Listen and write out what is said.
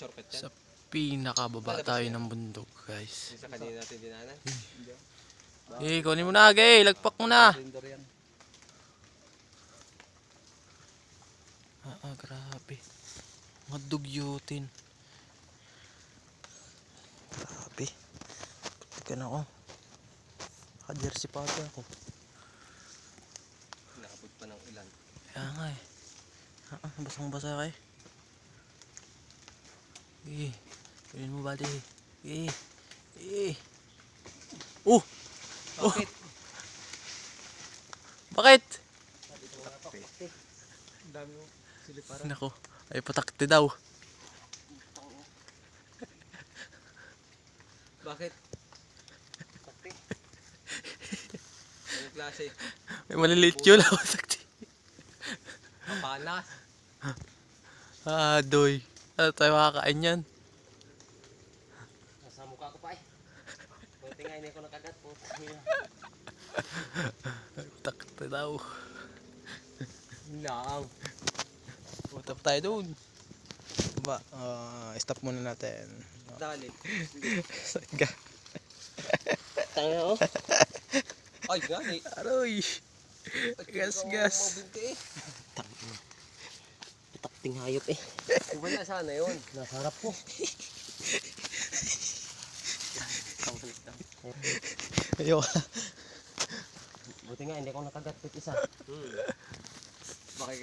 shortcut yan. Sa pinakababa tayo ng bundok, guys. Yung sa kanina natin dinanan. Kunin mo na, gay. Lagpak mo na. Grabe. Mga dugyutin. Grabe. Putikan ako. Naka-jersey pa ako. Nakabot pa ng ulan. Kaya nga eh. Basang-basa ka eh. Kunin mo bali. Bakit? Bakit? Ang dami mo. Siliparan. Nako. Ay patakti daw. Bakit? Sakti. Anong klase? May maliliit yun ako. Kapanas. Doy. Ano tayo makakain yan? Nasa mukha ko pa eh. Buti nga hindi ko nakagat po. Patakti daw. Naang. Punta pa tayo doon. Stop muna natin. Dali. Ga. Tanga oh. Ay gani. Aroy. Gas. Mabinti eh. Takting hayop eh. Wala sana yun. Nasa harap ko. Ayoko. Buti nga hindi ko nakagat pit isa. Baka